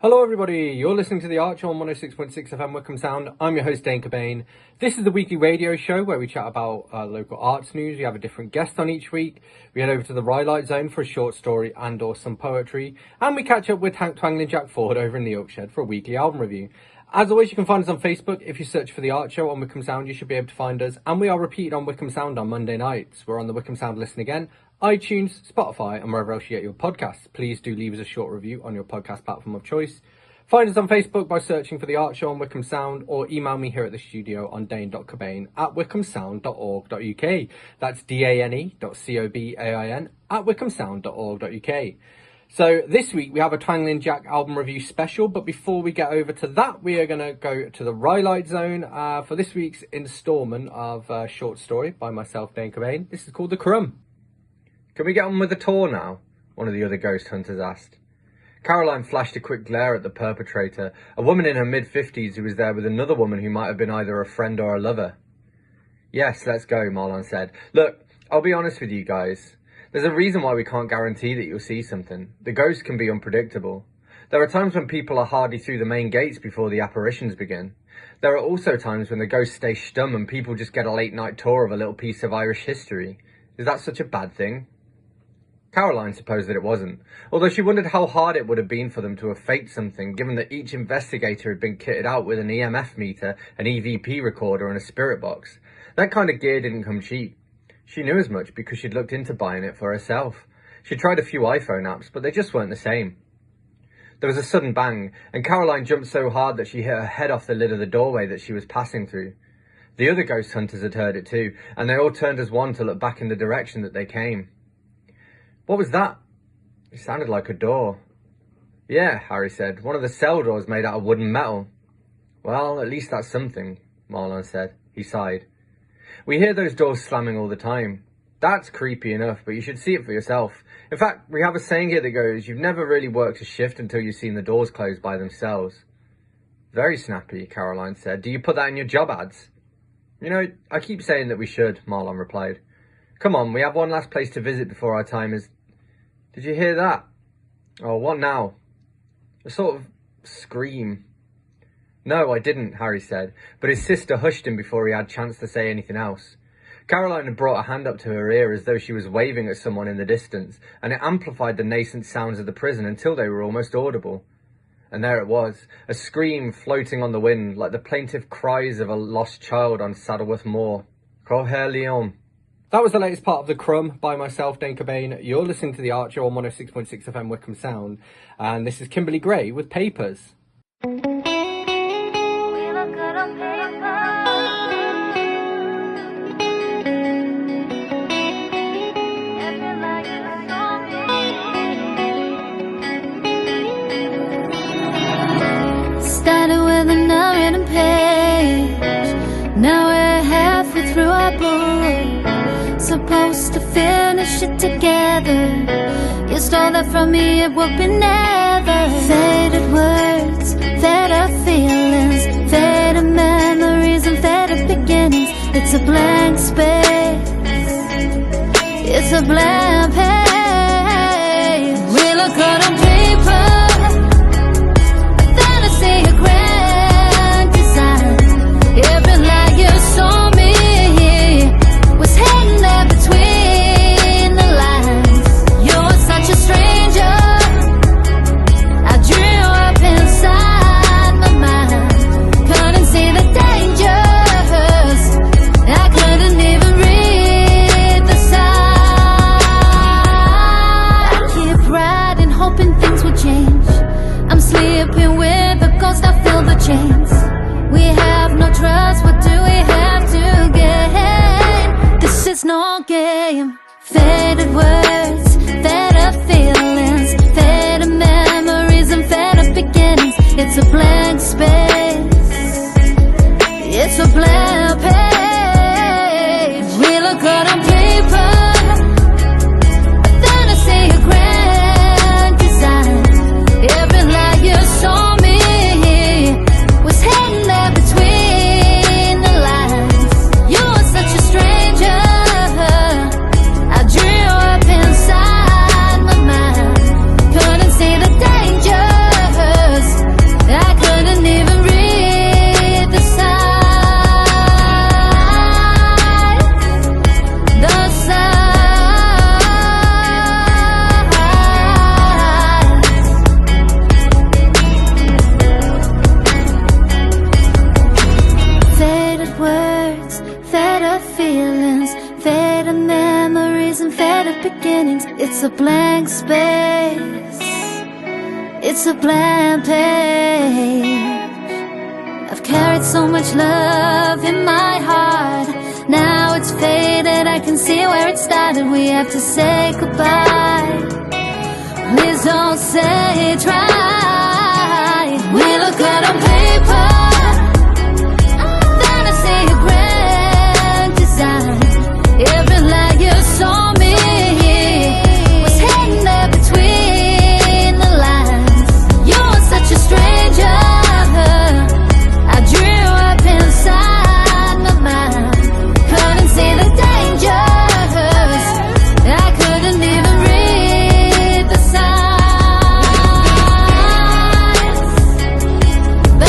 Hello everybody, you're listening to The Archer on 106.6 FM Wickham Sound. I'm your host Dane Cobain. This is the weekly radio show where we chat about local arts news. We have a different guest on each week. We head over to the Rhylight Zone for a short story and or some poetry. And we catch up with Twangling Jack Ford over in the Oak Shed for a weekly album review. As always, you can find us on Facebook. If you search for The Archer on Wickham Sound, you should be able to find us. And we are repeated on Wickham Sound on Monday nights. We're on the Wickham Sound Listen Again, iTunes, Spotify, and wherever else you get your podcasts. Please do leave us a short review on your podcast platform of choice. Find us on Facebook by searching for The Art Show on Wickham Sound, or email me here at the studio on dane.cobain@wickhamsound.org.uk. That's dane.cobain@wickhamsound.org.uk. So this week we have a Twangling Jack album review special, but before we get over to that, we are going to go to the Rhylight Zone for this week's instalment of a short story by myself, Dane Cobain. This is called The Crumb. Can we get on with the tour now? One of the other ghost hunters asked. Caroline flashed a quick glare at the perpetrator, a woman in her mid-50s who was there with another woman who might have been either a friend or a lover. Yes, let's go, Marlon said. Look, I'll be honest with you guys. There's a reason why we can't guarantee that you'll see something. The ghosts can be unpredictable. There are times when people are hardly through the main gates before the apparitions begin. There are also times when the ghosts stay stum and people just get a late-night tour of a little piece of Irish history. Is that such a bad thing? Caroline supposed that it wasn't, although she wondered how hard it would have been for them to have faked something, given that each investigator had been kitted out with an EMF meter, an EVP recorder and a spirit box. That kind of gear didn't come cheap. She knew as much because she'd looked into buying it for herself. She tried a few iPhone apps, but they just weren't the same. There was a sudden bang, and Caroline jumped so hard that she hit her head off the lid of the doorway that she was passing through. The other ghost hunters had heard it too, and they all turned as one to look back in the direction that they came. What was that? It sounded like a door. Yeah, Harry said. One of the cell doors made out of wood and metal. Well, at least that's something, Marlon said. He sighed. We hear those doors slamming all the time. That's creepy enough, but you should see it for yourself. In fact, we have a saying here that goes, you've never really worked a shift until you've seen the doors close by themselves. Very snappy, Caroline said. Do you put that in your job ads? You know, I keep saying that we should, Marlon replied. Come on, we have one last place to visit before our time is... Did you hear that? Oh, what now? A sort of scream. No, I didn't, Harry said, but his sister hushed him before he had a chance to say anything else. Caroline had brought a hand up to her ear as though she was waving at someone in the distance, and it amplified the nascent sounds of the prison until they were almost audible. And there it was, a scream floating on the wind, like the plaintive cries of a lost child on Saddleworth Moor. Coher Leon. That was the latest part of The Crumb by myself, Dane Cobain. You're listening to The Archer on 106.6 FM Wickham Sound. And this is Kimberly Gray with Papers. We look good on paper. Every like a song. Started with an unwritten page. Now we're halfway through our book. Supposed to finish it together. You stole that from me, it would be never. Faded words, faded feelings, faded memories and faded beginnings. It's a blank space, it's a blank page. We look good on paper, a fantasy, a grand design. Every lie you saw me was hidden there between the lines. You're such a stranger, I drew you up inside my mind. Couldn't see the dangers, I couldn't even read the signs. I keep writing, hoping things will change. I'm sleeping with a ghost, I feel the chains. We have no trust, what do we have to gain? This is no game. Faded words, faded feelings, faded memories and faded beginnings. It's a blank space, it's a blank page. We look good on paper, a fantasy, a grand design. Every lie you saw me was hidden there between the lines. You were such a stranger, I drew you up inside beginnings. It's a blank space, it's a blank page. I've carried so much love in my heart. Now it's faded, I can see where it started. We have to say goodbye. Please don't say try. We look good on paper, then I see a grand design. Every lie you saw me was hidden there between the lines. You were such a stranger, I drew up inside my mind. Couldn't see the dangers, I couldn't even read the signs. The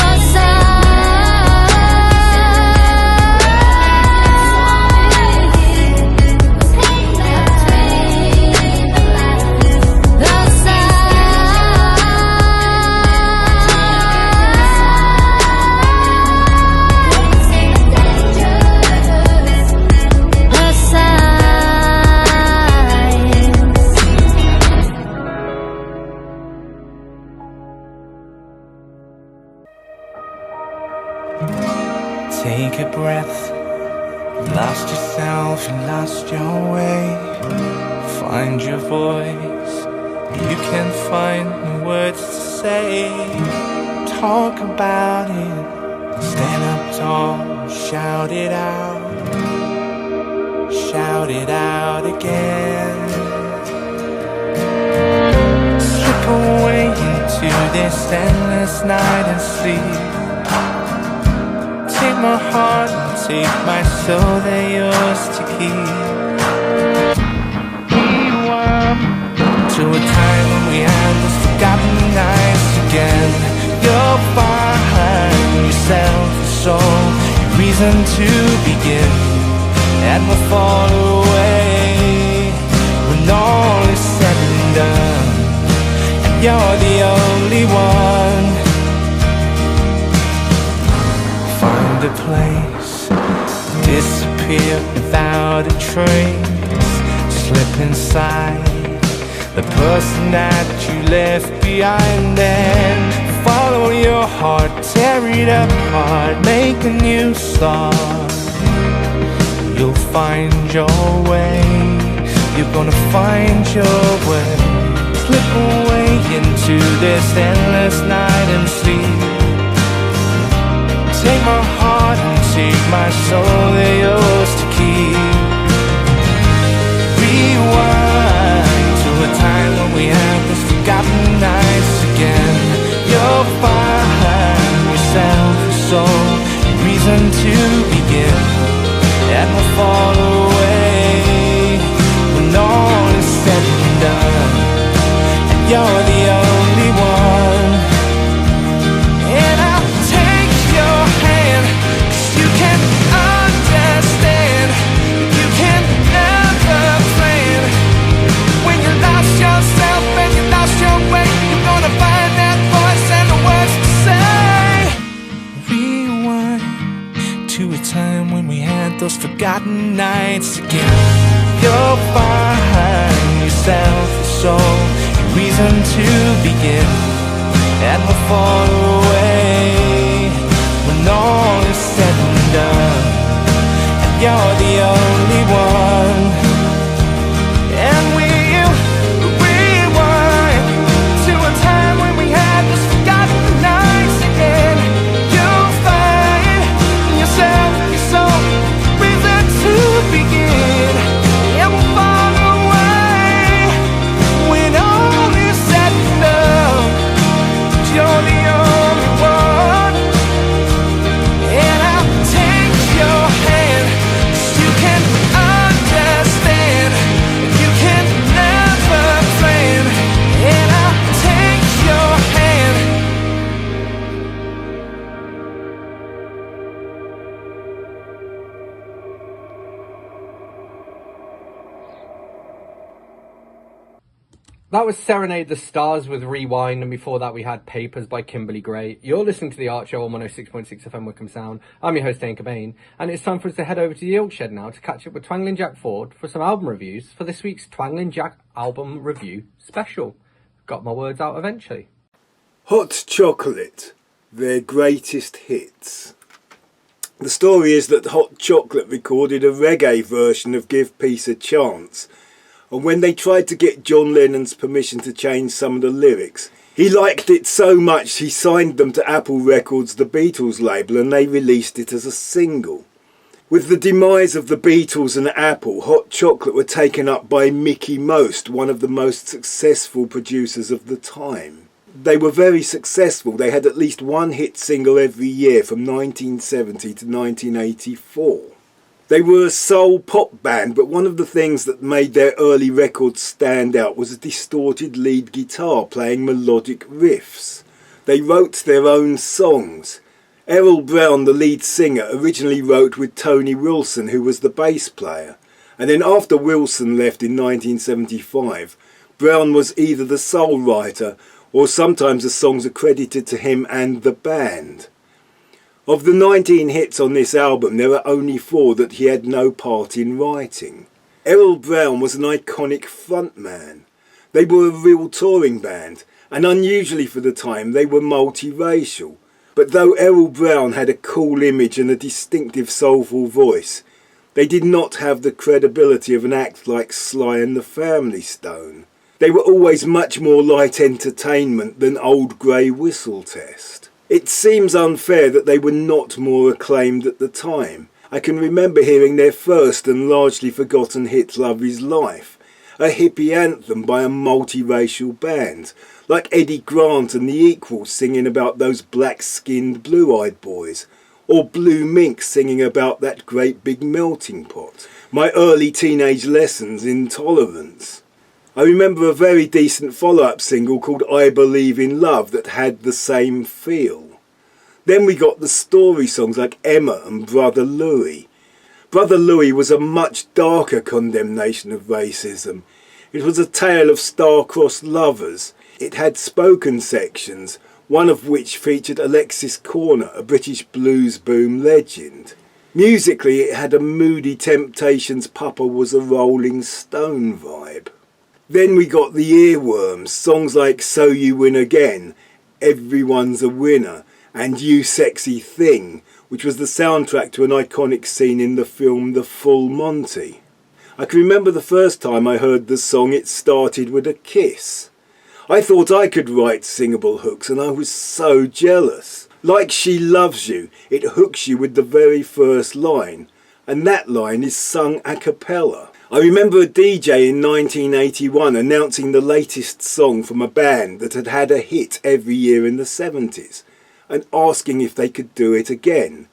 Take a breath. Lost yourself, you lost your way. Find your voice. You can find the words to say. Talk about it. Stand up tall. Shout it out. Shout it out again. Slip away into this endless night and sleep. Take my heart and take my soul, they're yours to keep. Rewind to a time when we had those forgotten nights again. You'll find yourself a soul, a reason to begin, and we'll fall away when all is said and done, and you're the only one. Find a place, disappear without a trace. Slip inside the person that you left behind, and follow your heart, tear it apart, make a new start. You'll find your way, you're gonna find your way. Slip away into this endless night and sleep. Take my heart and take my soul, they're yours to keep. Rewind to a time when we had those forgotten nights again. You'll find yourself a soul, a reason to begin, and we'll fall away when all is said and done, and you're the only one. And I'll take your hand, 'cause you can understand. You can never plan. When you lost yourself and you lost your way, you're gonna find that voice and the words to say. Rewind to a time when we had those forgotten nights again. You'll find yourself a soul, a reason to begin, and we'll fall away when all is said and done, and you're the only one. And we'll rewind to a time when we had those forgotten nights again. You'll find yourself, your soul, reason to begin, and we'll fall away when all is said and done, That was Serenade the Stars with Rewind, and before that we had Papers by Kimberly Gray. You're listening to The Art Show on 106.6 FM Wickham Sound. I'm your host, Dane Cobain, and it's time for us to head over to the Ilk Shed now to catch up with Twangling Jack Ford for some album reviews for this week's Twangling Jack album review special. Got my words out eventually. Hot Chocolate, their greatest hits. The story is that Hot Chocolate recorded a reggae version of Give Peace a Chance, and when they tried to get John Lennon's permission to change some of the lyrics, he liked it so much he signed them to Apple Records, the Beatles label, and they released it as a single. With the demise of the Beatles and Apple, Hot Chocolate were taken up by Mickey Most, one of the most successful producers of the time. They were very successful. They had at least one hit single every year from 1970 to 1984. They were a soul pop band, but one of the things that made their early records stand out was a distorted lead guitar playing melodic riffs. They wrote their own songs. Errol Brown, the lead singer, originally wrote with Tony Wilson, who was the bass player. And then after Wilson left in 1975, Brown was either the sole writer or sometimes the songs are credited to him and the band. Of the 19 hits on this album, there are only 4 that he had no part in writing. Errol Brown was an iconic frontman. They were a real touring band, and unusually for the time, they were multiracial. But though Errol Brown had a cool image and a distinctive soulful voice, they did not have the credibility of an act like Sly and the Family Stone. They were always much more light entertainment than Old Grey Whistle Test. It seems unfair that they were not more acclaimed at the time. I can remember hearing their first and largely forgotten hit Love Is Life, a hippie anthem by a multiracial band, like Eddie Grant and the Equals singing about those black-skinned blue-eyed boys, or Blue Mink singing about that great big melting pot. My early teenage lessons in tolerance. I remember a very decent follow-up single called I Believe in Love that had the same feel. Then we got the story songs like Emma and Brother Louie. Brother Louie was a much darker condemnation of racism. It was a tale of star-crossed lovers. It had spoken sections, one of which featured Alexis Corner, a British blues boom legend. Musically, it had a moody Temptations' Papa Was a Rolling Stone vibe. Then we got the earworms, songs like So You Win Again, Everyone's a Winner, and You Sexy Thing, which was the soundtrack to an iconic scene in the film The Full Monty. I can remember the first time I heard the song, it started with a kiss. I thought I could write singable hooks and I was so jealous. Like She Loves You, it hooks you with the very first line, and that line is sung a cappella. I remember a DJ in 1981 announcing the latest song from a band that had had a hit every year in the 70s and asking if they could do it again.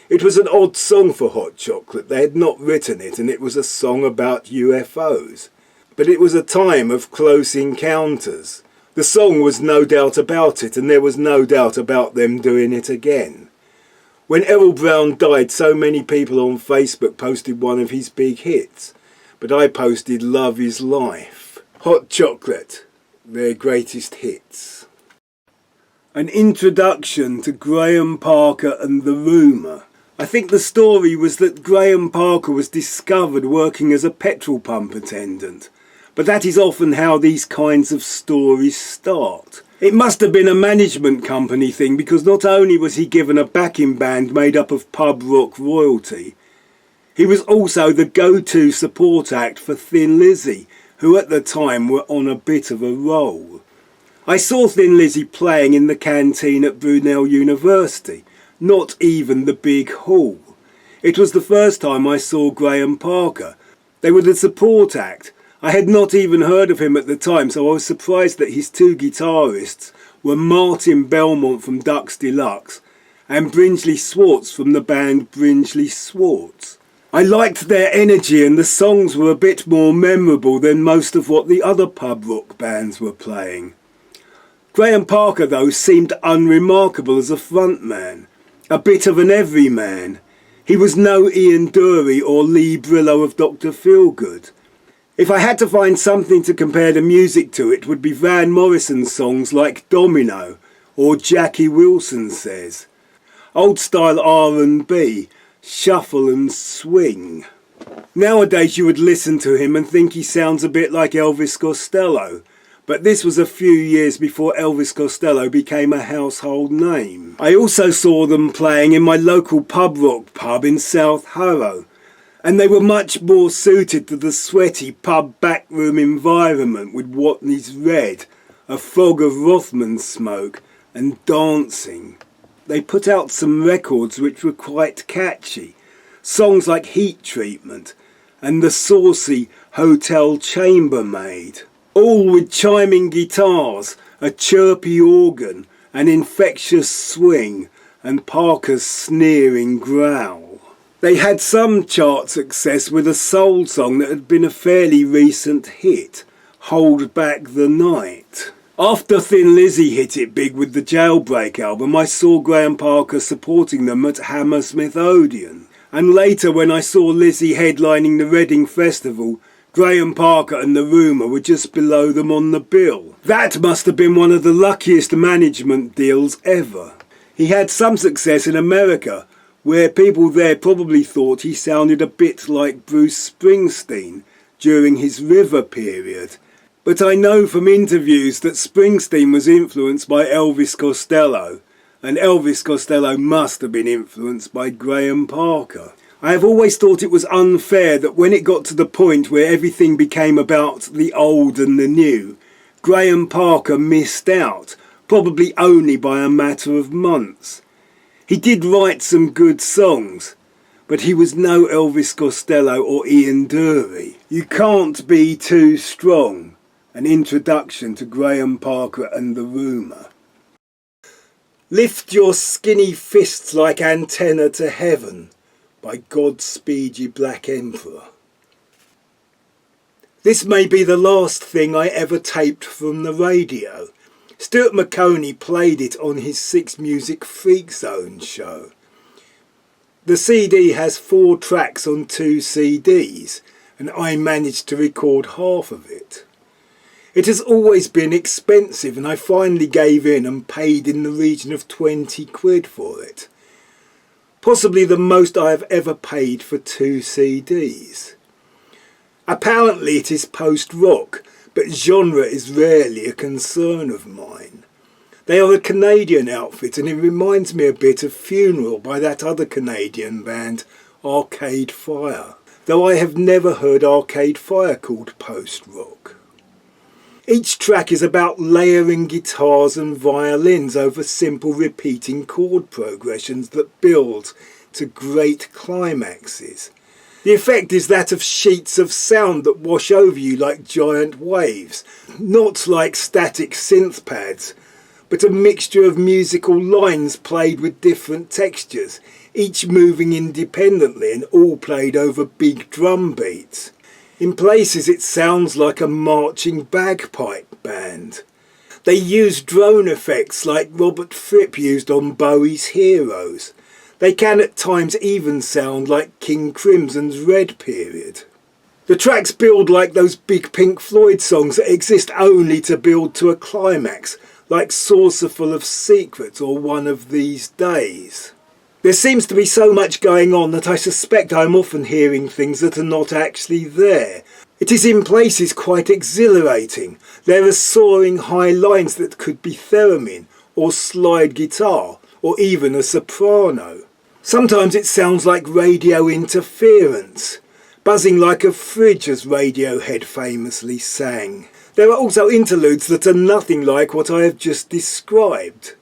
It was an odd song for Hot Chocolate. They had not written it and it was a song about UFOs. But it was a time of close encounters. The song was no doubt about it and there was no doubt about them doing it again. When Errol Brown died, so many people on Facebook posted one of his big hits. But I posted Love Is Life. Hot Chocolate, their greatest hits. An introduction to Graham Parker and the Rumour. I think the story was that Graham Parker was discovered working as a petrol pump attendant. But that is often how these kinds of stories start. It must have been a management company thing because not only was he given a backing band made up of pub rock royalty, he was also the go-to support act for Thin Lizzy, who at the time were on a bit of a roll. I saw Thin Lizzy playing in the canteen at Brunel University, not even the big hall. It was the first time I saw Graham Parker. They were the support act. I had not even heard of him at the time, so I was surprised that his 2 guitarists were Martin Belmont from Ducks Deluxe and Brinsley Swartz from the band Brinsley Swartz. I liked their energy and the songs were a bit more memorable than most of what the other pub rock bands were playing. Graham Parker, though, seemed unremarkable as a frontman, a bit of an everyman. He was no Ian Dury or Lee Brillo of Dr. Feelgood. If I had to find something to compare the music to, it would be Van Morrison's songs like Domino or Jackie Wilson Says. Old style R&B, shuffle and swing. Nowadays you would listen to him and think he sounds a bit like Elvis Costello, but this was a few years before Elvis Costello became a household name. I also saw them playing in my local pub rock pub in South Harrow, and they were much more suited to the sweaty pub backroom environment with Watney's Red, a fog of Rothman smoke, and dancing. They put out some records which were quite catchy, songs like Heat Treatment and the saucy Hotel Chambermaid, all with chiming guitars, a chirpy organ, an infectious swing, and Parker's sneering growl. They had some chart success with a soul song that had been a fairly recent hit, Hold Back the Night. After Thin Lizzy hit it big with the Jailbreak album, I saw Graham Parker supporting them at Hammersmith Odeon. And later, when I saw Lizzy headlining the Reading Festival, Graham Parker and the Rumour were just below them on the bill. That must have been one of the luckiest management deals ever. He had some success in America, where people there probably thought he sounded a bit like Bruce Springsteen during his River period. But I know from interviews that Springsteen was influenced by Elvis Costello, and Elvis Costello must have been influenced by Graham Parker. I have always thought it was unfair that when it got to the point where everything became about the old and the new, Graham Parker missed out, probably only by a matter of months. He did write some good songs, but he was no Elvis Costello or Ian Dury. You Can't Be Too Strong, an introduction to Graham Parker and the Rumour. Lift Your Skinny Fists Like Antenna to Heaven, by Godspeed Ye Black Emperor. This may be the last thing I ever taped from the radio. Stuart McConey played it on his Six Music Freak Zone show. The CD has 4 tracks on 2 CDs, and I managed to record half of it. It has always been expensive, and I finally gave in and paid in the region of 20 quid for it. Possibly the most I have ever paid for 2 CDs. Apparently it is post-rock, but genre is rarely a concern of mine. They are a Canadian outfit, and it reminds me a bit of Funeral by that other Canadian band, Arcade Fire, though I have never heard Arcade Fire called post-rock. Each track is about layering guitars and violins over simple repeating chord progressions that build to great climaxes. The effect is that of sheets of sound that wash over you like giant waves, not like static synth pads, but a mixture of musical lines played with different textures, each moving independently and all played over big drum beats. In places it sounds like a marching bagpipe band. They use drone effects like Robert Fripp used on Bowie's Heroes. They can at times even sound like King Crimson's Red period. The tracks build like those big Pink Floyd songs that exist only to build to a climax, like Saucerful of Secrets or One of These Days. There seems to be so much going on that I suspect I'm often hearing things that are not actually there. It is in places quite exhilarating. There are soaring high lines that could be theremin, or slide guitar, or even a soprano. Sometimes it sounds like radio interference, buzzing like a fridge as Radiohead famously sang. There are also interludes that are nothing like what I have just described.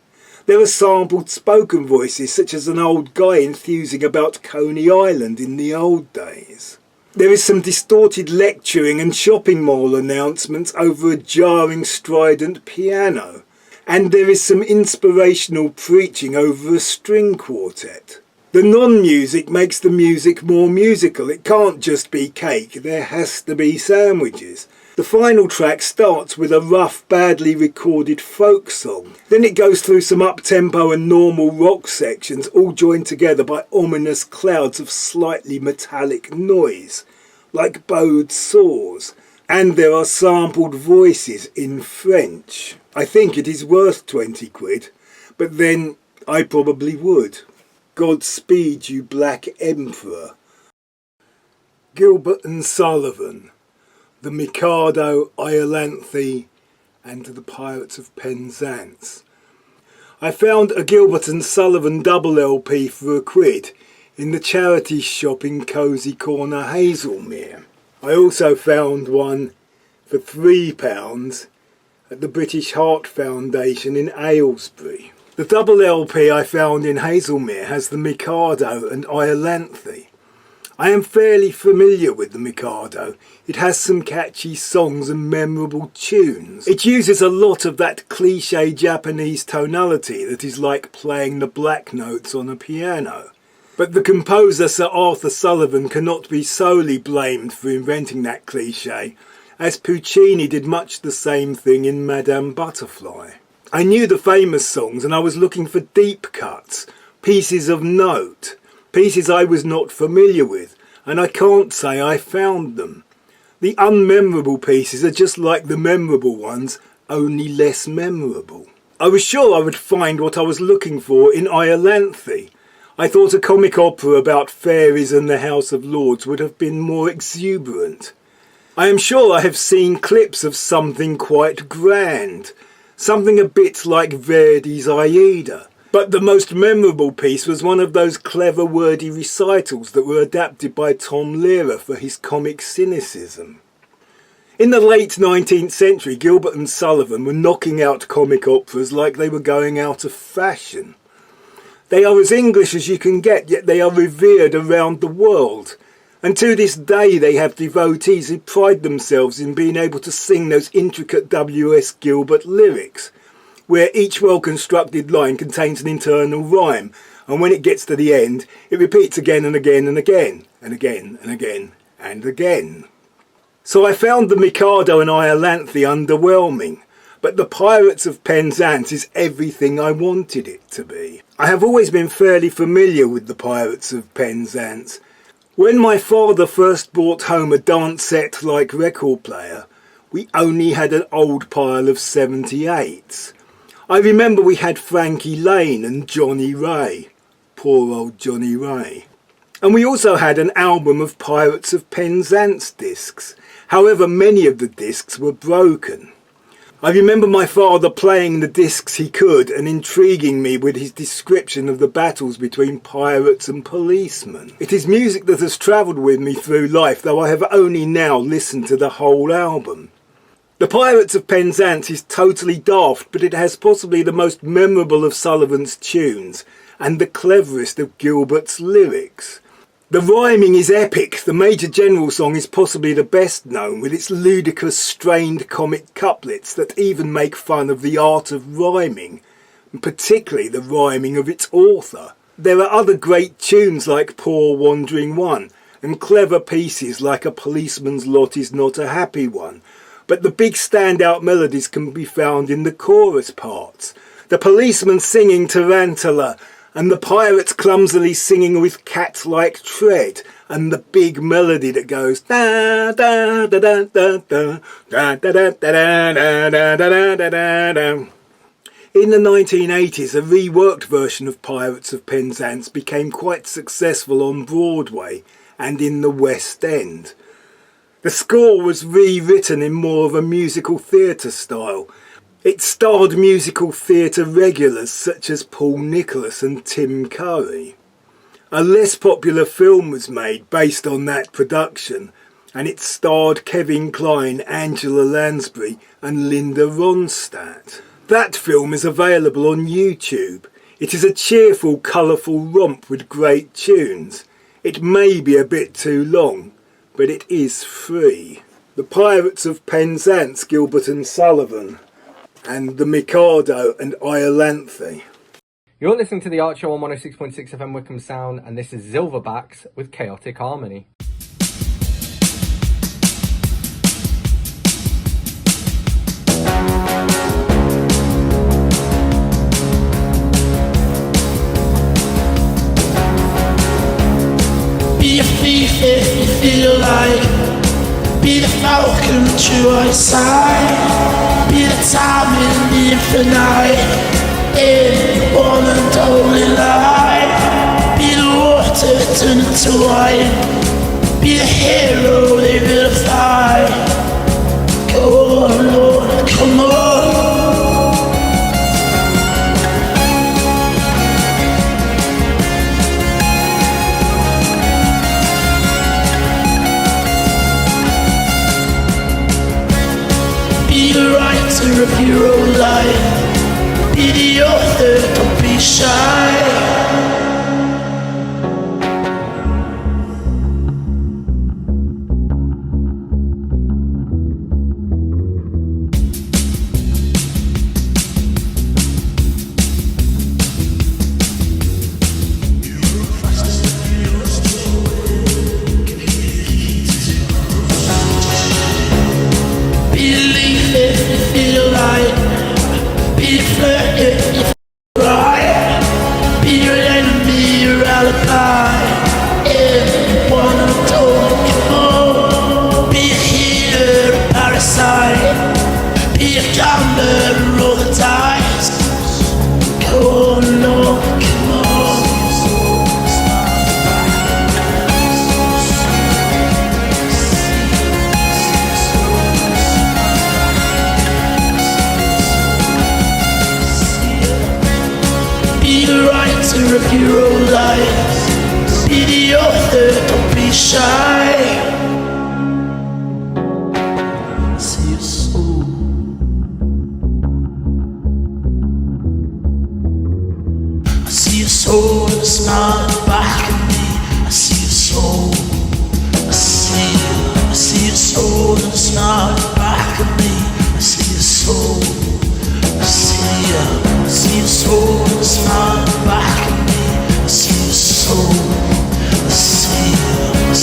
There are sampled spoken voices, such as an old guy enthusing about Coney Island in the old days. There is some distorted lecturing and shopping mall announcements over a jarring strident piano. And there is some inspirational preaching over a string quartet. The non-music makes the music more musical. It can't just be cake, there has to be sandwiches. The final track starts with a rough, badly recorded folk song. Then it goes through some up-tempo and normal rock sections, all joined together by ominous clouds of slightly metallic noise, like bowed saws. And there are sampled voices in French. I think it is worth 20 quid, but then I probably would. Godspeed you Black Emperor. Gilbert and Sullivan, The Mikado, Iolanthe and The Pirates of Penzance. I found a Gilbert and Sullivan double LP for £1 in the charity shop in Cosy Corner, Hazelmere. I also found one for £3 at the British Heart Foundation in Aylesbury. The double LP I found in Hazelmere has The Mikado and Iolanthe. I am fairly familiar with The Mikado. It has some catchy songs and memorable tunes. It uses a lot of that cliché Japanese tonality that is like playing the black notes on a piano. But the composer Sir Arthur Sullivan cannot be solely blamed for inventing that cliché, as Puccini did much the same thing in Madame Butterfly. I knew the famous songs and I was looking for deep cuts, pieces of note, pieces I was not familiar with, and I can't say I found them. The unmemorable pieces are just like the memorable ones, only less memorable. I was sure I would find what I was looking for in Iolanthe. I thought a comic opera about fairies and the House of Lords would have been more exuberant. I am sure I have seen clips of something quite grand, something a bit like Verdi's Aida. But the most memorable piece was one of those clever wordy recitals that were adapted by Tom Lehrer for his comic cynicism. In the late 19th century, Gilbert and Sullivan were knocking out comic operas like they were going out of fashion. They are as English as you can get, yet they are revered around the world. And to this day they have devotees who pride themselves in being able to sing those intricate W.S. Gilbert lyrics, where each well-constructed line contains an internal rhyme, and when it gets to the end, it repeats again and again and again, and again and again and again. So I found The Mikado and Iolanthe underwhelming, but The Pirates of Penzance is everything I wanted it to be. I have always been fairly familiar with The Pirates of Penzance. When my father first brought home a dance-set-like record player, we only had an old pile of 78s. I remember we had Frankie Lane and Johnny Ray. Poor old Johnny Ray. And we also had an album of Pirates of Penzance discs. However, many of the discs were broken. I remember my father playing the discs he could and intriguing me with his description of the battles between pirates and policemen. It is music that has travelled with me through life, though I have only now listened to the whole album. The Pirates of Penzance is totally daft, but it has possibly the most memorable of Sullivan's tunes and the cleverest of Gilbert's lyrics. The rhyming is epic. The Major General song is possibly the best known, with its ludicrous, strained comic couplets that even make fun of the art of rhyming, and particularly the rhyming of its author. There are other great tunes like Poor Wandering One, and clever pieces like A Policeman's Lot Is Not a Happy One, but the big standout melodies can be found in the chorus parts. The policeman singing Tarantula, and the pirates clumsily singing with cat-like tread, and the big melody that goes da da da da da da da da da da da da da da. In the 1980s, a reworked version of Pirates of Penzance became quite successful on Broadway and in the West End. The score was rewritten in more of a musical theatre style. It starred musical theatre regulars such as Paul Nicholas and Tim Curry. A less popular film was made based on that production, and it starred Kevin Kline, Angela Lansbury and Linda Ronstadt. That film is available on YouTube. It is a cheerful, colourful romp with great tunes. It may be a bit too long, but it is free. The Pirates of Penzance, Gilbert and Sullivan, and The Mikado and Iolanthe. You're listening to the Art Show on 106.6 FM Wickham Sound, and this is Silverbacks with Chaotic Harmony. Be a thief if you feel like, be the falcon true outside, be the time in the infinite, in the one and only light, be the water turned into wine, be the hero they vilify. Go on, Lord, come on. Be the writer of your own life, be the author, don't be shy. Of your own life, be the author, don't be shy. I see your soul, I see your soul and a smile at the back of me. I see your soul, I see your soul and a smile at the back of me. I see your soul, I see your soul and a smile at the back of me. I see your soul, I see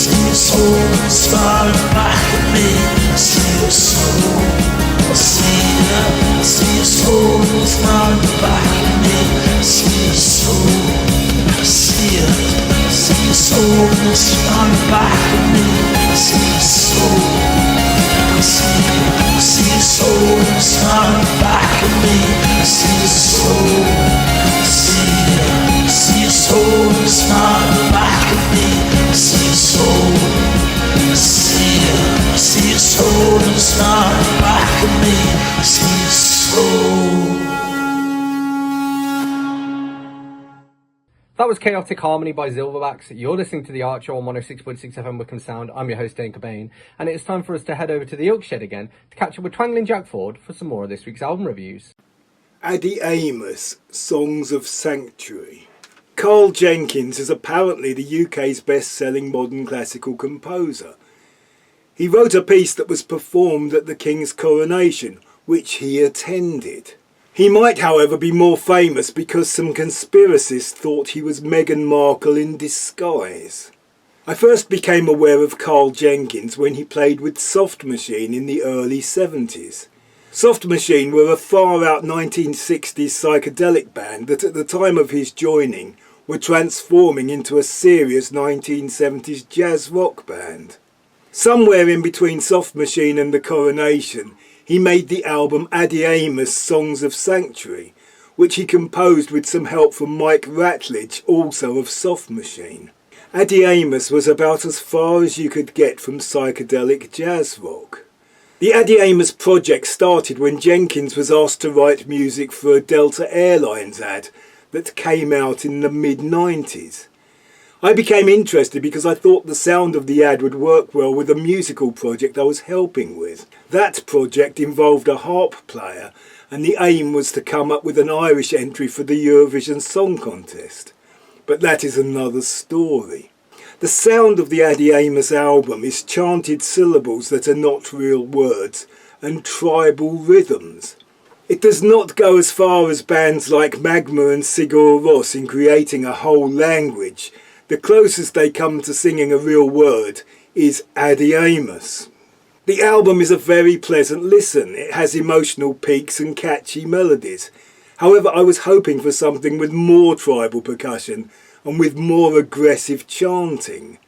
your soul smiling back at me. I see your soul, I see your soul smiling back at me. I see your soul, I see your soul smiling back at me. I see your soul, I see your soul smiling back at me. I see your soul, I see your soul smiling back at me. I see your soul, I see your soul smiling back at me. I see your soul. That was Chaotic Harmony by Silverbacks. You're listening to The Archer on 106.6 FM Wickham Sound. I'm your host, Dane Cobain, and it's time for us to head over to the Oak Shed again to catch up with Twangling Jack Ford for some more of this week's album reviews. Addy Amos, Songs of Sanctuary. Carl Jenkins is apparently the UK's best-selling modern classical composer. He wrote a piece that was performed at the King's coronation, which he attended. He might, however, be more famous because some conspiracists thought he was Meghan Markle in disguise. I first became aware of Carl Jenkins when he played with Soft Machine in the early 70s. Soft Machine were a far-out 1960s psychedelic band that at the time of his joining were transforming into a serious 1970s jazz rock band. Somewhere in between Soft Machine and the coronation, he made the album Addy Amos Songs of Sanctuary, which he composed with some help from Mike Ratledge, also of Soft Machine. Addy Amos was about as far as you could get from psychedelic jazz rock. The Addy Amos project started when Jenkins was asked to write music for a Delta Airlines ad that came out in the mid-90s. I became interested because I thought the sound of the ad would work well with a musical project I was helping with. That project involved a harp player, and the aim was to come up with an Irish entry for the Eurovision Song Contest. But that is another story. The sound of the Addy Amos album is chanted syllables that are not real words and tribal rhythms. It does not go as far as bands like Magma and Sigur Rós in creating a whole language. The closest they come to singing a real word is Addy Amos. The album is a very pleasant listen. It has emotional peaks and catchy melodies. However, I was hoping for something with more tribal percussion and with more aggressive chanting.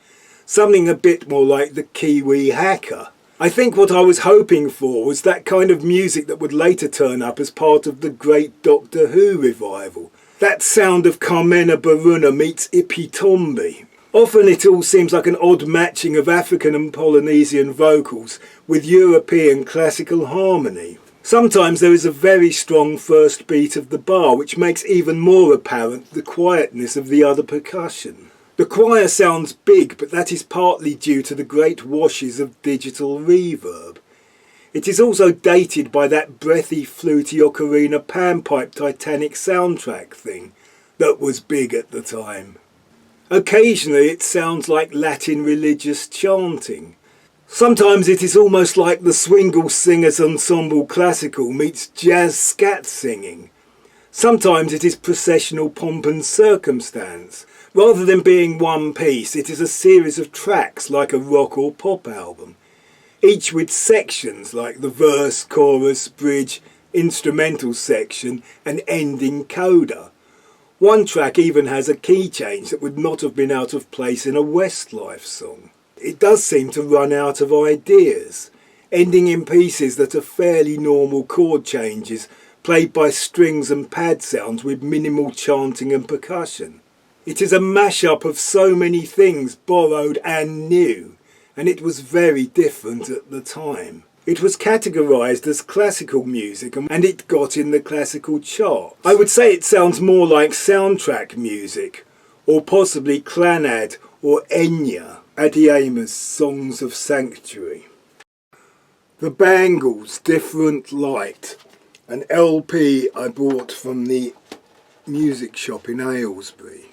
Something a bit more like the Kiwi Hacker. I think what I was hoping for was that kind of music that would later turn up as part of the great Doctor Who revival. That sound of Carmena Burana meets Ippy Tombi. Often it all seems like an odd matching of African and Polynesian vocals with European classical harmony. Sometimes there is a very strong first beat of the bar, which makes even more apparent the quietness of the other percussion. The choir sounds big, but that is partly due to the great washes of digital reverb. It is also dated by that breathy, fluty ocarina panpipe Titanic soundtrack thing that was big at the time. Occasionally it sounds like Latin religious chanting. Sometimes it is almost like the Swingle Singers Ensemble Classical meets jazz scat singing. Sometimes it is processional pomp and circumstance. Rather than being one piece, it is a series of tracks like a rock or pop album, each with sections like the verse, chorus, bridge, instrumental section and ending coda. One track even has a key change that would not have been out of place in a Westlife song. It does seem to run out of ideas, ending in pieces that are fairly normal chord changes played by strings and pad sounds with minimal chanting and percussion. It is a mashup of so many things borrowed and new, and it was very different at the time. It was categorised as classical music and it got in the classical chart. I would say it sounds more like soundtrack music, or possibly Clannad or Enya, Adiyama's Songs of Sanctuary. The Bangles, Different Light, an LP I bought from the music shop in Aylesbury.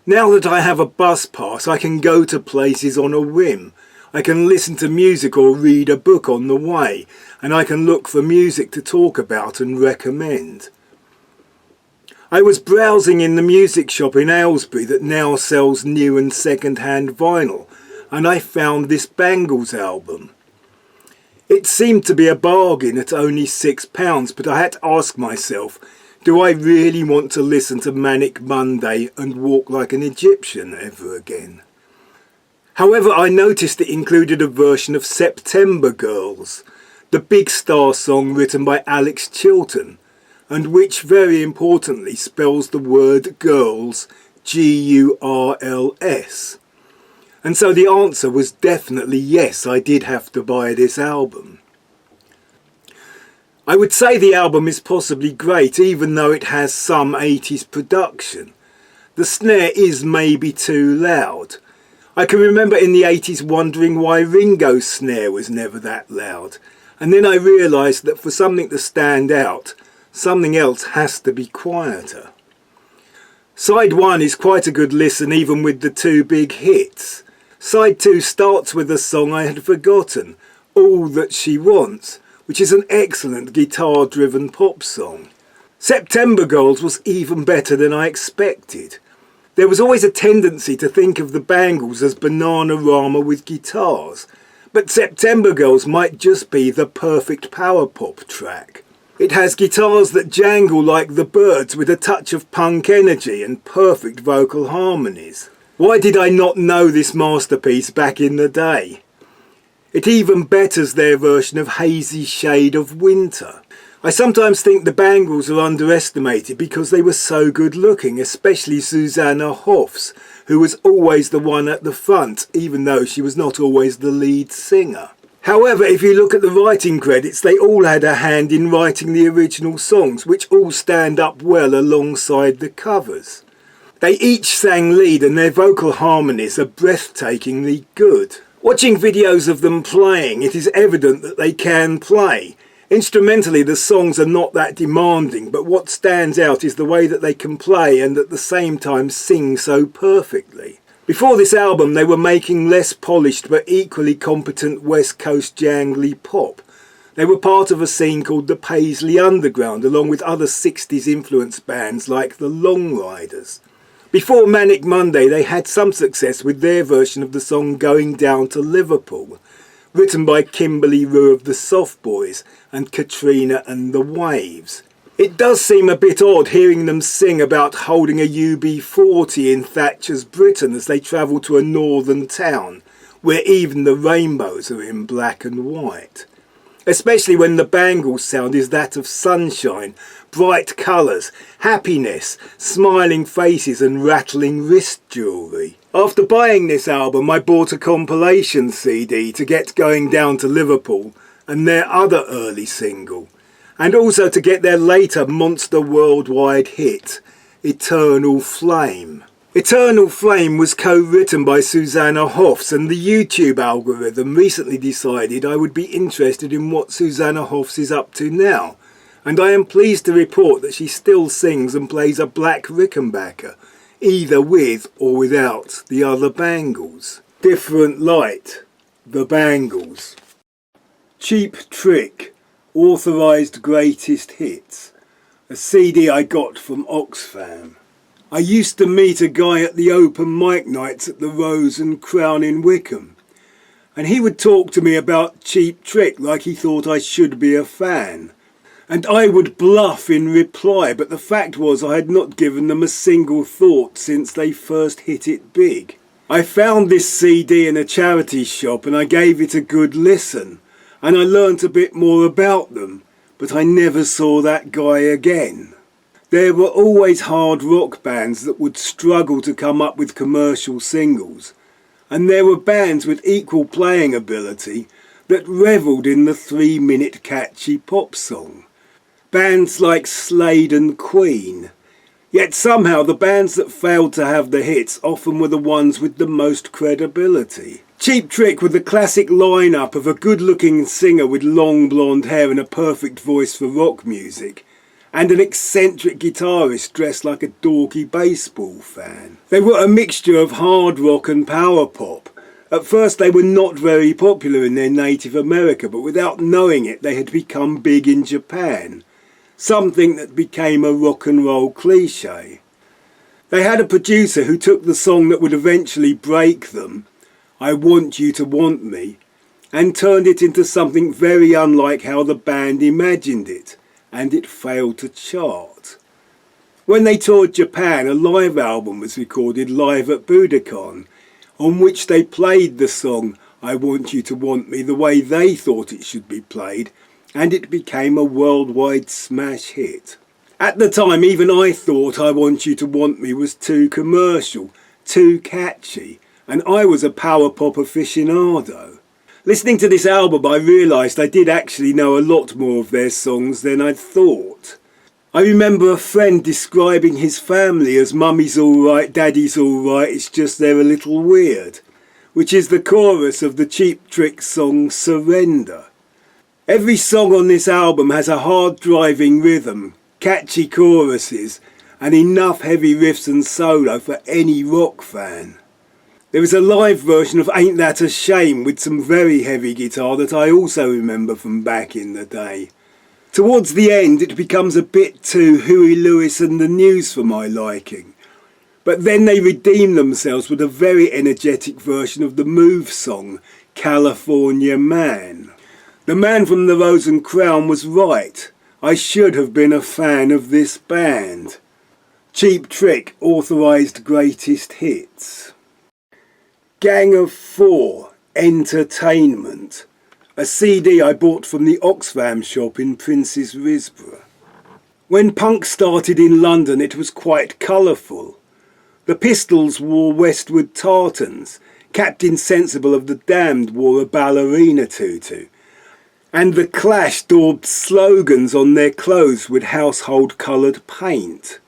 Now that I have a bus pass, I can go to places on a whim. I can listen to music or read a book on the way, and I can look for music to talk about and recommend. I was browsing in the music shop in Aylesbury that now sells new and second-hand vinyl, and I found this Bangles album. It seemed to be a bargain at only £6, but I had to ask myself, do I really want to listen to Manic Monday and Walk Like an Egyptian ever again? However, I noticed it included a version of September Girls, the Big Star song written by Alex Chilton, and which very importantly spells the word girls G-U-R-L-S. And so the answer was definitely yes, I did have to buy this album. I would say the album is possibly great, even though it has some 80s production. The snare is maybe too loud. I can remember in the 80s wondering why Ringo's snare was never that loud, and then I realised that for something to stand out, something else has to be quieter. Side 1 is quite a good listen even with the two big hits. Side 2 starts with a song I had forgotten, All That She Wants, which is an excellent guitar-driven pop song. September Girls was even better than I expected. There was always a tendency to think of the Bangles as Bananarama with guitars, but September Girls might just be the perfect power pop track. It has guitars that jangle like the Byrds with a touch of punk energy and perfect vocal harmonies. Why did I not know this masterpiece back in the day? It even betters their version of Hazy Shade of Winter. I sometimes think the Bangles are underestimated because they were so good looking, especially Susanna Hoffs, who was always the one at the front, even though she was not always the lead singer. However, if you look at the writing credits, they all had a hand in writing the original songs, which all stand up well alongside the covers. They each sang lead and their vocal harmonies are breathtakingly good. Watching videos of them playing, it is evident that they can play. Instrumentally, the songs are not that demanding, but what stands out is the way that they can play and at the same time sing so perfectly. Before this album, they were making less polished but equally competent West Coast jangly pop. They were part of a scene called the Paisley Underground, along with other 60s influence bands like the Long Riders. Before Manic Monday, they had some success with their version of the song Going Down to Liverpool, written by Kimberly Rue of the Soft Boys and Katrina and the Waves. It does seem a bit odd hearing them sing about holding a UB40 in Thatcher's Britain as they travel to a northern town, where even the rainbows are in black and white. Especially when the Bangles sound is that of sunshine, bright colours, happiness, smiling faces and rattling wrist jewellery. After buying this album, I bought a compilation CD to get going down to Liverpool and their other early single, and also to get their later monster worldwide hit, Eternal Flame. Eternal Flame was co-written by Susanna Hoffs, and the YouTube algorithm recently decided I would be interested in what Susanna Hoffs is up to now, and I am pleased to report that she still sings and plays a black Rickenbacker, either with or without the other Bangles. Different Light, the Bangles. Cheap Trick, Authorised Greatest Hits, a CD I got from Oxfam. I used to meet a guy at the open mic nights at the Rose and Crown in Wickham, and he would talk to me about Cheap Trick like he thought I should be a fan. And I would bluff in reply, but the fact was I had not given them a single thought since they first hit it big. I found this CD in a charity shop and I gave it a good listen, and I learnt a bit more about them, but I never saw that guy again. There were always hard rock bands that would struggle to come up with commercial singles, and there were bands with equal playing ability that revelled in the 3-minute catchy pop song. Bands like Slade and Queen. Yet somehow the bands that failed to have the hits often were the ones with the most credibility. Cheap Trick with the classic lineup of a good-looking singer with long blonde hair and a perfect voice for rock music, and an eccentric guitarist dressed like a dorky baseball fan. They were a mixture of hard rock and power pop. At first they were not very popular in their native America, but without knowing it they had become big in Japan, something that became a rock and roll cliche. They had a producer who took the song that would eventually break them, I Want You to Want Me, and turned it into something very unlike how the band imagined it, and it failed to chart. When they toured Japan, a live album was recorded live at Budokan, on which they played the song I Want You to Want Me the way they thought it should be played, and it became a worldwide smash hit. At the time, even I thought I Want You to Want Me was too commercial, too catchy, and I was a power pop aficionado. Listening to this album, I realised I did actually know a lot more of their songs than I'd thought. I remember a friend describing his family as Mummy's alright, Daddy's alright, it's just they're a little weird, which is the chorus of the Cheap Trick song Surrender. Every song on this album has a hard driving rhythm, catchy choruses, and enough heavy riffs and solo for any rock fan. There is a live version of Ain't That a Shame with some very heavy guitar that I also remember from back in the day. Towards the end it becomes a bit too Huey Lewis and the News for my liking, but then they redeem themselves with a very energetic version of the Move song, California Man. The man from the Rose and Crown was right. I should have been a fan of this band. Cheap Trick, Authorised Greatest Hits. Gang of Four, Entertainment, a CD I bought from the Oxfam shop in Prince's Risborough. When punk started in London it was quite colourful. The Pistols wore Westwood tartans, Captain Sensible of the Damned wore a ballerina tutu, and the Clash daubed slogans on their clothes with household coloured paint.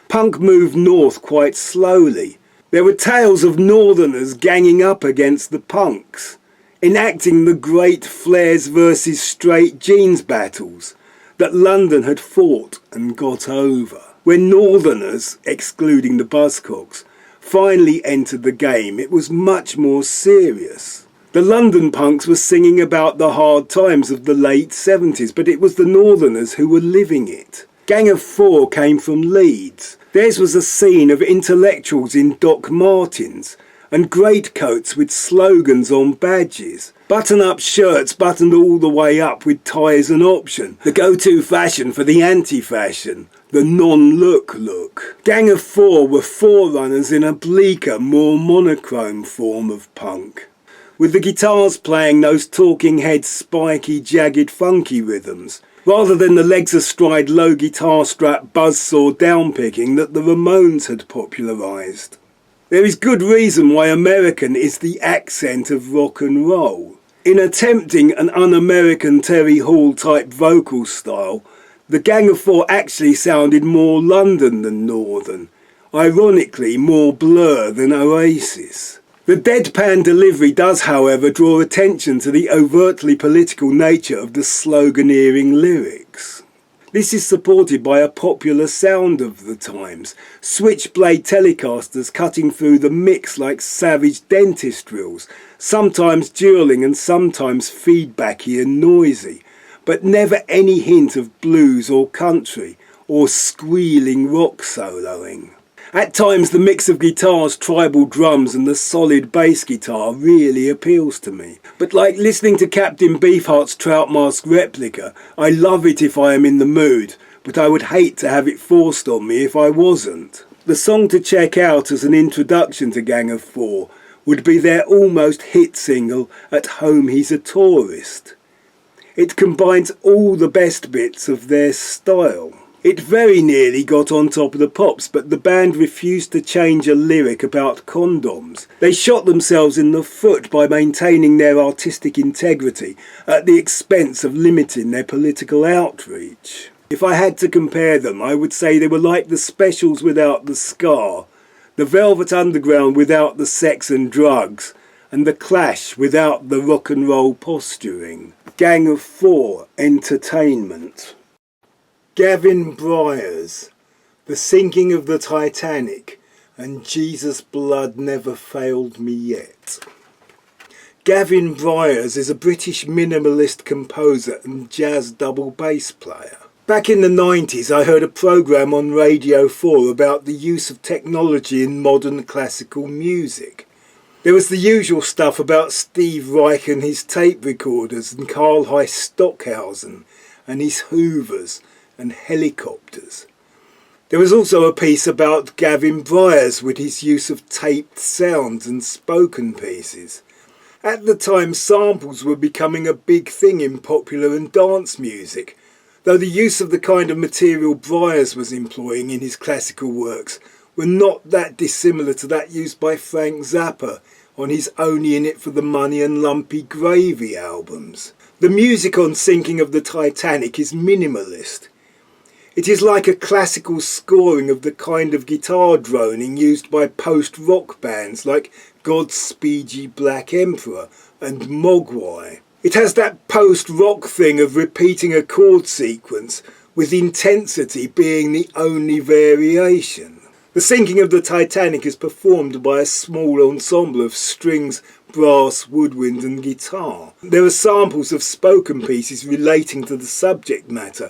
Punk moved north quite slowly. There were tales of northerners ganging up against the punks, enacting the great flares versus straight jeans battles that London had fought and got over. When northerners, excluding the Buzzcocks, finally entered the game, it was much more serious. The London punks were singing about the hard times of the late 70s, but it was the northerners who were living it. Gang of Four came from Leeds. Theirs was a scene of intellectuals in Doc Martens and greatcoats with slogans on badges, button-up shirts buttoned all the way up with ties an option, the go-to fashion for the anti-fashion, the non-look look. Gang of Four were forerunners in a bleaker, more monochrome form of punk. with the guitars playing those Talking Heads spiky, jagged, funky rhythms, rather than the legs astride low guitar strap buzzsaw downpicking that the Ramones had popularised. There is good reason why American is the accent of rock and roll. In attempting an un-American Terry Hall type vocal style, the Gang of Four actually sounded more London than Northern, ironically more Blur than Oasis. The deadpan delivery does, however, draw attention to the overtly political nature of the sloganeering lyrics. This is supported by a popular sound of the times, switchblade telecasters cutting through the mix like savage dentist drills, sometimes dueling and sometimes feedbacky and noisy, but never any hint of blues or country, or squealing rock soloing. At times the mix of guitars, tribal drums and the solid bass guitar really appeals to me. But like listening to Captain Beefheart's Trout Mask replica, I love it if I am in the mood, but I would hate to have it forced on me if I wasn't. The song to check out as an introduction to Gang of Four would be their almost hit single, At Home He's a Tourist. It combines all the best bits of their style. It very nearly got on Top of the Pops, but the band refused to change a lyric about condoms. They shot themselves in the foot by maintaining their artistic integrity at the expense of limiting their political outreach. If I had to compare them, I would say they were like the Specials without the ska, the Velvet Underground without the sex and drugs, and the Clash without the rock and roll posturing. Gang of Four Entertainment. Gavin Bryars, The Sinking of the Titanic, and Jesus' Blood Never Failed Me Yet. Gavin Bryars is a British minimalist composer and jazz double bass player. Back in the 90s I heard a programme on Radio 4 about the use of technology in modern classical music. There was the usual stuff about Steve Reich and his tape recorders and Karl-Heinz Stockhausen and his Hoovers and helicopters. There was also a piece about Gavin Bryars with his use of taped sounds and spoken pieces. At the time, samples were becoming a big thing in popular and dance music, though the use of the kind of material Bryars was employing in his classical works were not that dissimilar to that used by Frank Zappa on his Only In It For The Money and Lumpy Gravy albums. The music on Sinking of the Titanic is minimalist. It is like a classical scoring of the kind of guitar droning used by post-rock bands like Godspeed Ye Black Emperor and Mogwai. It has that post-rock thing of repeating a chord sequence, with intensity being the only variation. The Sinking of the Titanic is performed by a small ensemble of strings, brass, woodwind and guitar. There are samples of spoken pieces relating to the subject matter,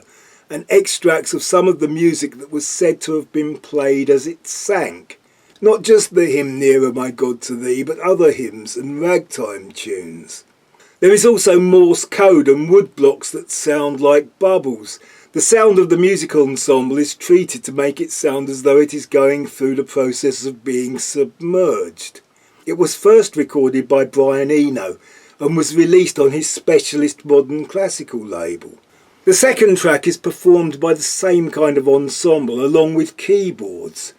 and extracts of some of the music that was said to have been played as it sank. Not just the hymn Nearer My God to Thee, but other hymns and ragtime tunes. There is also Morse code and woodblocks that sound like bubbles. The sound of the musical ensemble is treated to make it sound as though it is going through the process of being submerged. It was first recorded by Brian Eno and was released on his Specialist Modern Classical label. The second track is performed by the same kind of ensemble along with keyboards,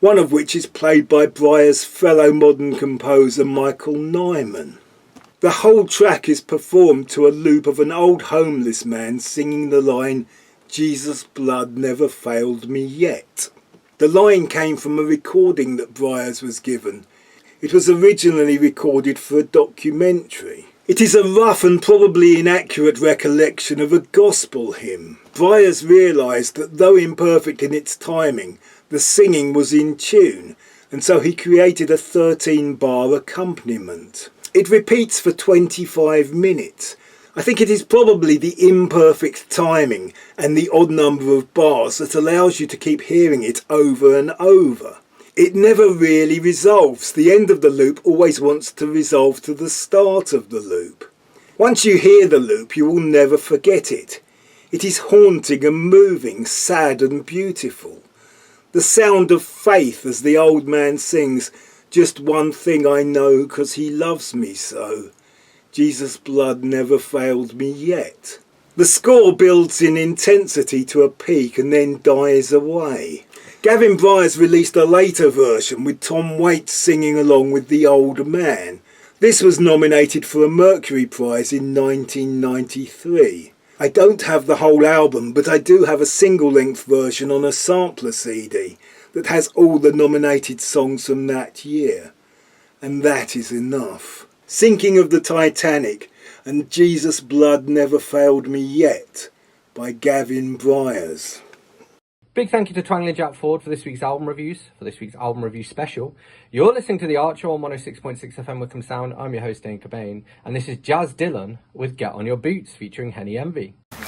one of which is played by Bryars' fellow modern composer Michael Nyman. The whole track is performed to a loop of an old homeless man singing the line, Jesus' blood never failed me yet. The line came from a recording that Bryars was given. It was originally recorded for a documentary. It is a rough and probably inaccurate recollection of a gospel hymn. Bryars realised that though imperfect in its timing, the singing was in tune, and so he created a 13-bar accompaniment. It repeats for 25 minutes. I think it is probably the imperfect timing and the odd number of bars that allows you to keep hearing it over and over. It never really resolves. The end of the loop always wants to resolve to the start of the loop. Once you hear the loop, you will never forget it. It is haunting and moving, sad and beautiful. The sound of faith as the old man sings, Just one thing I know, 'cause he loves me so. Jesus' blood never failed me yet. The score builds in intensity to a peak and then dies away. Gavin Bryars released a later version with Tom Waits singing along with the old man. This was nominated for a Mercury Prize in 1993. I don't have the whole album, but I do have a single-length version on a sampler CD that has all the nominated songs from that year. And that is enough. Sinking of the Titanic and Jesus' Blood Never Failed Me Yet by Gavin Bryars. Big thank you to Twangling Jack Ford for this week's album reviews, for this week's album review special. You're listening to The Archer on 106.6 FM Wickham Sound. I'm your host, Dane Cobain, and this is Jazz Dillon with Get On Your Boots featuring Henny Envy. Get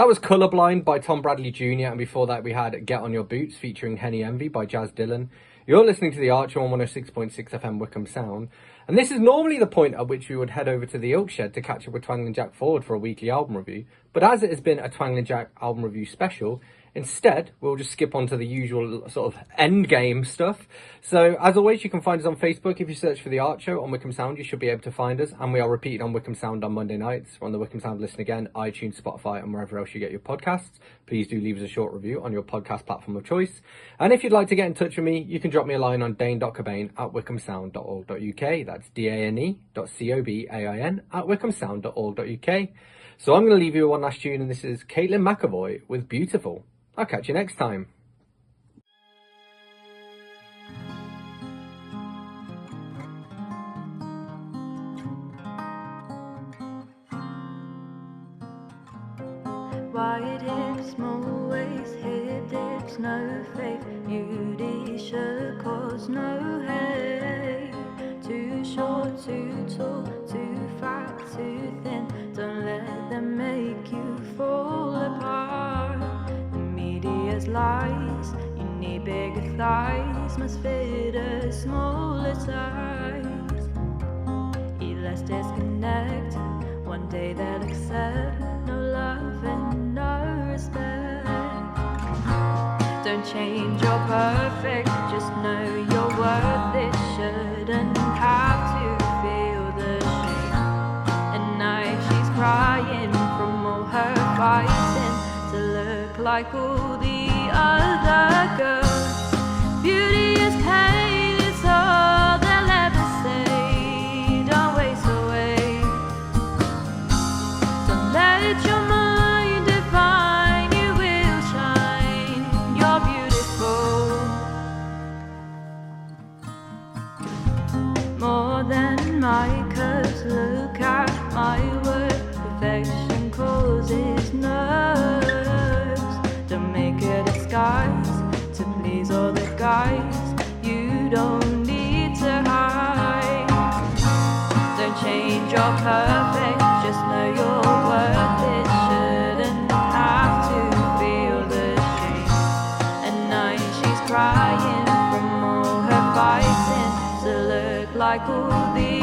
That was Colourblind by Tom Bradley Jr. And before that we had Get On Your Boots featuring Henny Envy by Jazz Dillon. You're listening to The Archer on 106.6 FM Wickham Sound. And this is normally the point at which we would head over to the Ilk Shed to catch up with Twangling Jack Ford for a weekly album review. But as it has been a Twangling Jack album review special, instead, we'll just skip on to the usual sort of end game stuff. So, as always, you can find us on Facebook. If you search for The Archer on Wickham Sound, you should be able to find us. And we are repeated on Wickham Sound on Monday nights. We're on the Wickham Sound Listen Again, iTunes, Spotify, and wherever else you get your podcasts. Please do leave us a short review on your podcast platform of choice. And if you'd like to get in touch with me, you can drop me a line on dane.cobain@wickhamsound.org.uk. That's dane.cobain@wickhamsound.org.uk. So I'm going to leave you with one last tune, and this is Caitlin McAvoy with Beautiful. I'll catch you next time. Wide hips, small waist, hip dips, no faith. Beauty should cause no hate. Too short, too tall, too fat, too thin. Don't let them make you fall apart. The media's lies. You need bigger thighs, must fit a smaller size. Let's disconnect. One day they'll accept no love and no respect. Don't change, you're perfect. Just know you're worth it. Shouldn't have to feel the shame. At night she's crying from all her fighting to look like all the other girls. Beauty is pain, it's all they'll ever say. Don't waste away. Don't let your mind define, you will shine. You're beautiful. More than my curves, look at my work. Perfection causes nerves. Don't make a disguise to please all the guys. You don't need to hide. Don't change, you're perfect. Just know you're worth it. Shouldn't have to feel the shame. At night she's crying from all her fighting to look like all the